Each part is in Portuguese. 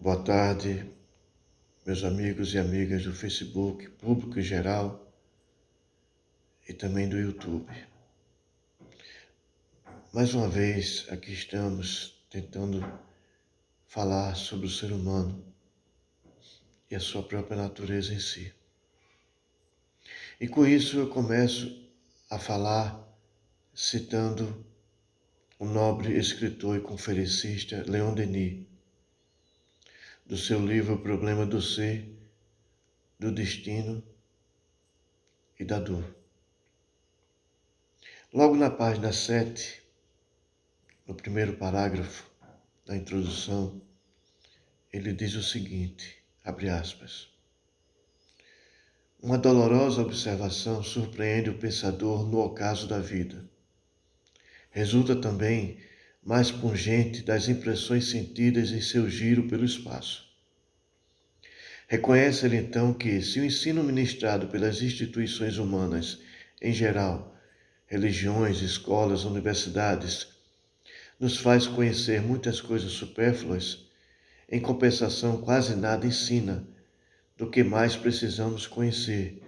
Boa tarde, meus amigos e amigas do Facebook, público em geral e também do YouTube. Mais uma vez, aqui estamos tentando falar sobre o ser humano e a sua própria natureza em si. E com isso eu começo a falar citando o nobre escritor e conferencista Leon Denis, do seu livro O Problema do Ser, do Destino e da Dor. Logo na página 7, no primeiro parágrafo da introdução, ele diz o seguinte, abre aspas, uma dolorosa observação surpreende o pensador no ocaso da vida. Resulta também mais pungente das impressões sentidas em seu giro pelo espaço. Reconhece ele então que, se o ensino ministrado pelas instituições humanas, em geral, religiões, escolas, universidades, nos faz conhecer muitas coisas supérfluas, em compensação quase nada ensina do que mais precisamos conhecer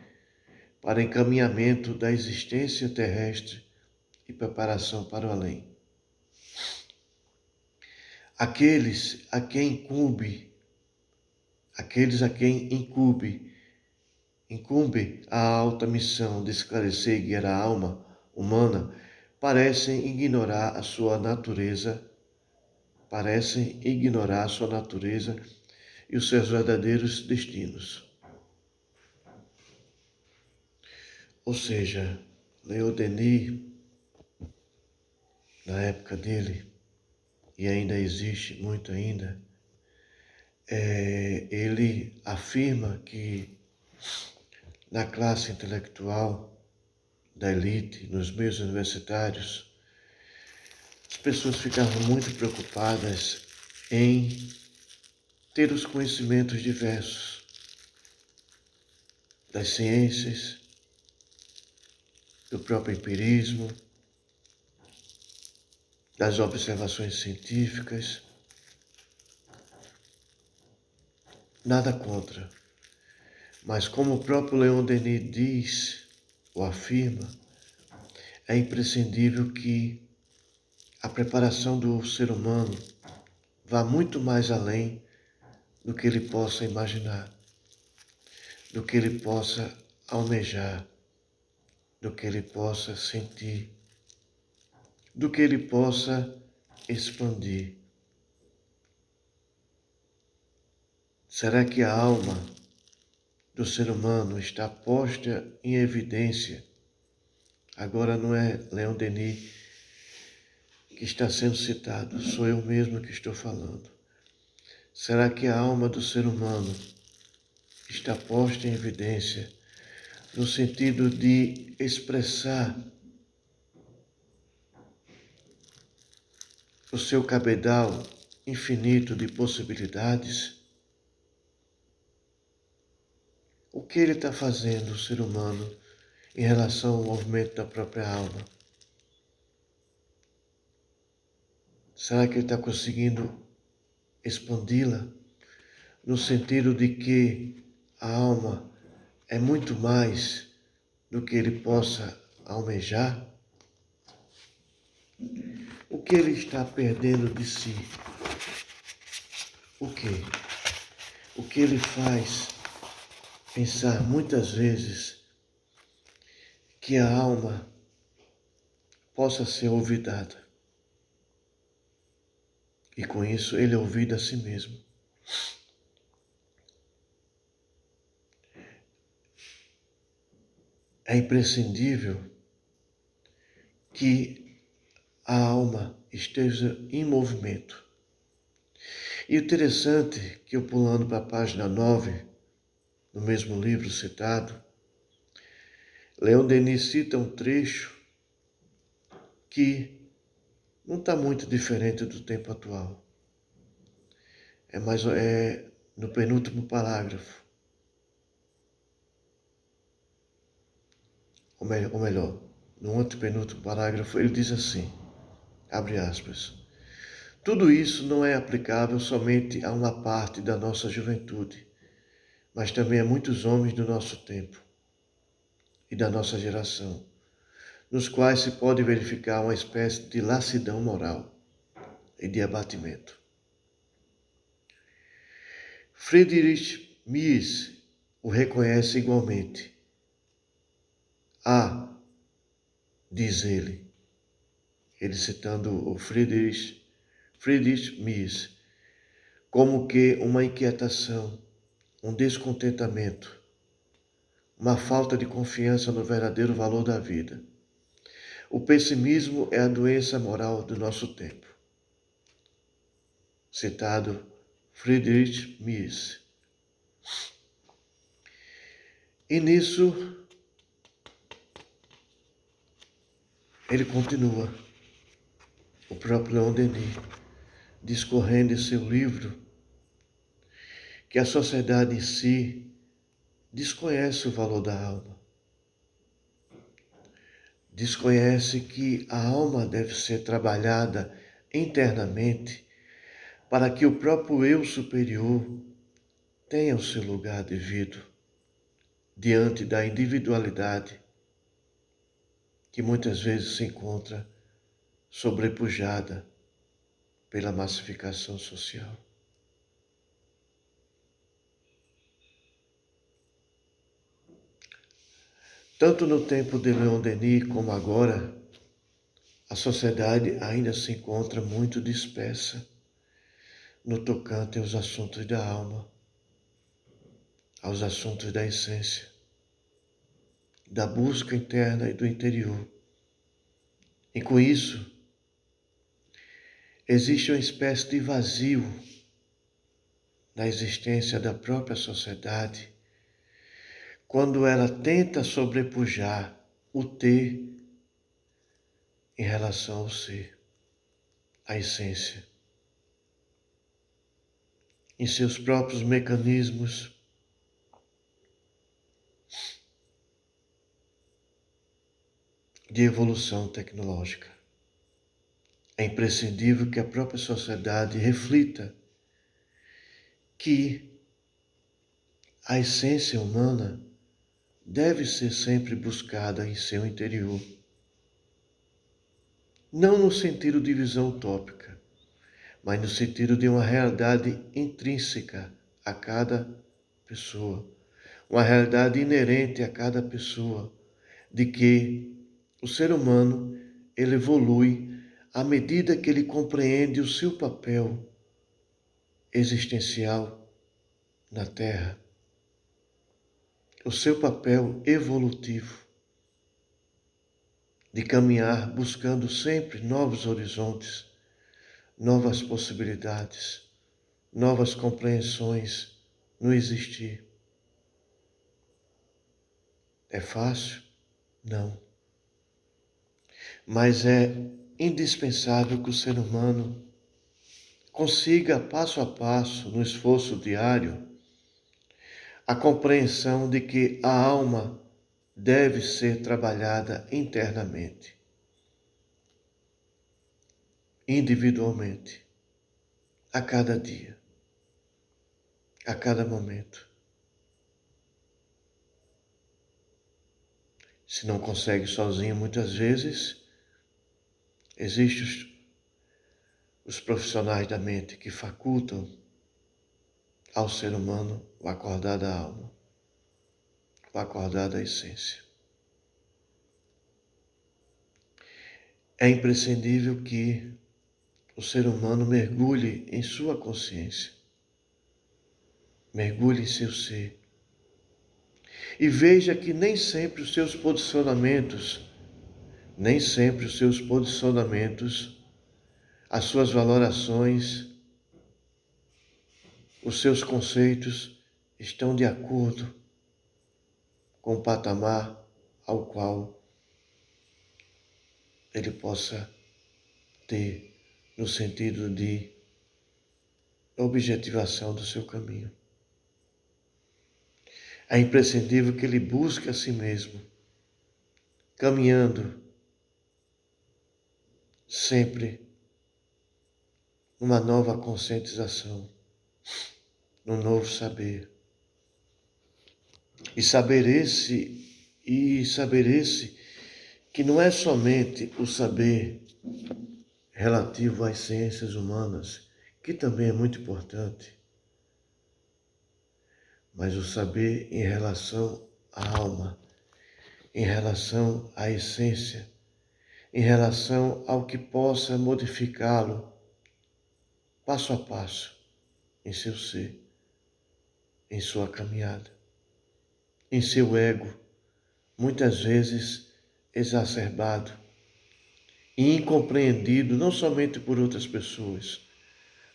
para encaminhamento da existência terrestre e preparação para o além. Aqueles a quem incumbe a alta missão de esclarecer e guiar a alma humana, parecem ignorar a sua natureza e os seus verdadeiros destinos. Ou seja, Leon Denis, na época dele, e ainda existe muito ainda, ele afirma que na classe intelectual da elite, nos meios universitários, as pessoas ficavam muito preocupadas em ter os conhecimentos diversos das ciências, do próprio empirismo, das observações científicas. Nada contra, mas como o próprio Leon Denis diz ou afirma, é imprescindível que a preparação do ser humano vá muito mais além do que ele possa imaginar, do que ele possa almejar, do que ele possa sentir, do que ele possa expandir. Será que a alma do ser humano está posta em evidência? Agora não é Leon Denis que está sendo citado, sou eu mesmo que estou falando. Será que a alma do ser humano está posta em evidência no sentido de expressar o seu cabedal infinito de possibilidades? O que ele está fazendo, o ser humano, em relação ao movimento da própria alma? Será que ele está conseguindo expandi-la no sentido de que a alma é muito mais do que ele possa almejar? O que ele está perdendo de si? O que? O que ele faz pensar muitas vezes que a alma possa ser olvidada. E com isso ele olvida a si mesmo. É imprescindível que a alma esteja em movimento. E o interessante que eu pulando para a página 9, no mesmo livro citado, Leon Denis cita um trecho que não está muito diferente do tempo atual. É no penúltimo parágrafo. Ou melhor, no antepenúltimo parágrafo, ele diz assim, abre aspas, Tudo isso não é aplicável somente a uma parte da nossa juventude, mas também a muitos homens do nosso tempo e da nossa geração, nos quais se pode verificar uma espécie de lassidão moral e de abatimento. Friedrich Mies o reconhece igualmente. Diz ele citando o Friedrich Mies, como que uma inquietação, um descontentamento, uma falta de confiança no verdadeiro valor da vida. O pessimismo é a doença moral do nosso tempo. Citado Friedrich Mies. E nisso, ele continua, o próprio Leon Denis, discorrendo em seu livro, que a sociedade em si desconhece o valor da alma. Desconhece que a alma deve ser trabalhada internamente para que o próprio eu superior tenha o seu lugar devido diante da individualidade que muitas vezes se encontra sobrepujada pela massificação social. Tanto no tempo de Leon Denis como agora, a sociedade ainda se encontra muito dispersa no tocante aos assuntos da alma, aos assuntos da essência, da busca interna e do interior. E com isso, existe uma espécie de vazio na existência da própria sociedade, quando ela tenta sobrepujar o ter em relação ao ser, a essência, em seus próprios mecanismos de evolução tecnológica. É imprescindível que a própria sociedade reflita que a essência humana deve ser sempre buscada em seu interior. Não no sentido de visão utópica, mas no sentido de uma realidade intrínseca a cada pessoa, uma realidade inerente a cada pessoa, de que o ser humano ele evolui à medida que ele compreende o seu papel existencial na Terra, o seu papel evolutivo de caminhar buscando sempre novos horizontes, novas possibilidades, novas compreensões no existir. É fácil? Não. Mas é indispensável que o ser humano consiga, passo a passo, no esforço diário, a compreensão de que a alma deve ser trabalhada internamente, individualmente, a cada dia, a cada momento. Se não consegue sozinho, muitas vezes, existem os profissionais da mente que facultam ao ser humano o acordar da alma, o acordar da essência. É imprescindível que o ser humano mergulhe em sua consciência, mergulhe em seu ser e veja que nem sempre os seus posicionamentos, as suas valorações, os seus conceitos estão de acordo com o patamar ao qual ele possa ter no sentido de objetivação do seu caminho. É imprescindível que ele busque a si mesmo, caminhando sempre numa nova conscientização, num novo saber. E saber esse que não é somente o saber relativo às ciências humanas, que também é muito importante, mas o saber em relação à alma, em relação à essência, em relação ao que possa modificá-lo passo a passo em seu ser, em sua caminhada, em seu ego, muitas vezes exacerbado e incompreendido não somente por outras pessoas,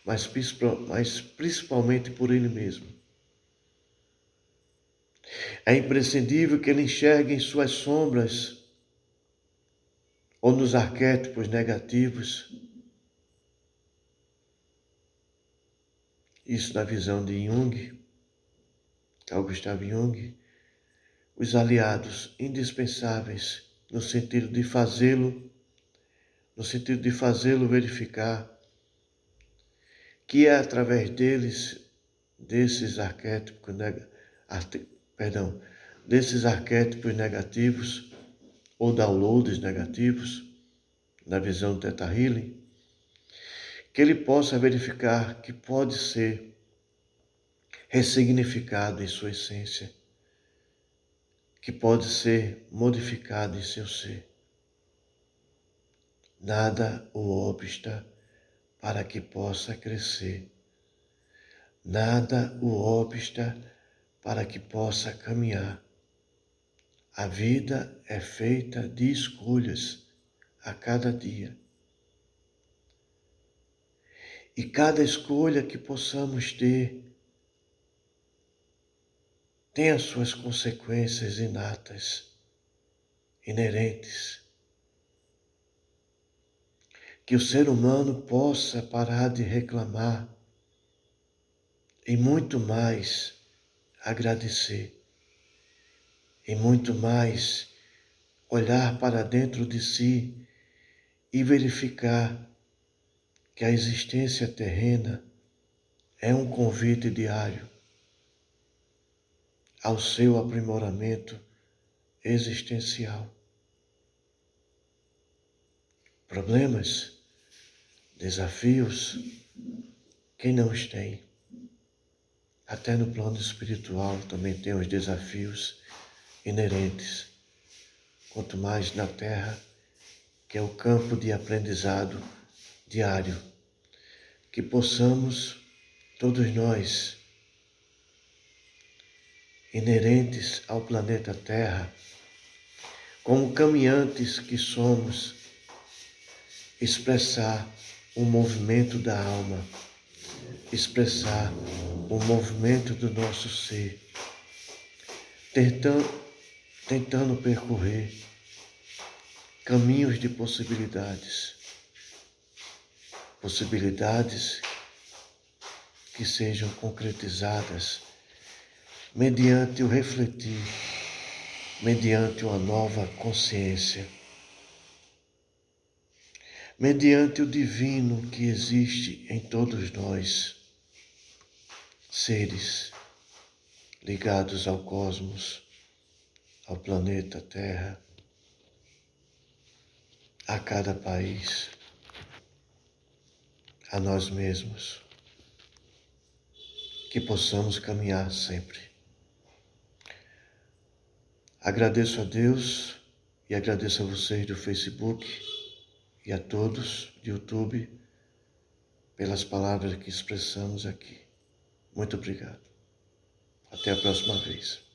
mas principalmente por ele mesmo. É imprescindível que ele enxergue em suas sombras ou nos arquétipos negativos, isso na visão de Jung, Carl Gustav Jung, os aliados indispensáveis no sentido de fazê-lo verificar que é através desses arquétipos negativos ou downloads negativos, na visão do Theta Healing, que ele possa verificar que pode ser ressignificado em sua essência, que pode ser modificado em seu ser. Nada o obsta para que possa crescer. Nada o obsta para que possa caminhar. A vida é feita de escolhas a cada dia. E cada escolha que possamos ter tem as suas consequências inatas, inerentes. Que o ser humano possa parar de reclamar e muito mais agradecer, e muito mais olhar para dentro de si e verificar que a existência terrena é um convite diário ao seu aprimoramento existencial. Problemas, desafios, quem não os tem? Até no plano espiritual também tem os desafios inerentes. Quanto mais na Terra, que é o campo de aprendizado diário, que possamos, todos nós, inerentes ao planeta Terra, como caminhantes que somos, expressar o movimento da alma, expressar o movimento do nosso ser, tentando percorrer caminhos de possibilidades que sejam concretizadas mediante o refletir, mediante uma nova consciência, mediante o divino que existe em todos nós, seres ligados ao cosmos, ao planeta Terra, a cada país, a nós mesmos, que possamos caminhar sempre. Agradeço a Deus e agradeço a vocês do Facebook e a todos do YouTube pelas palavras que expressamos aqui. Muito obrigado. Até a próxima vez.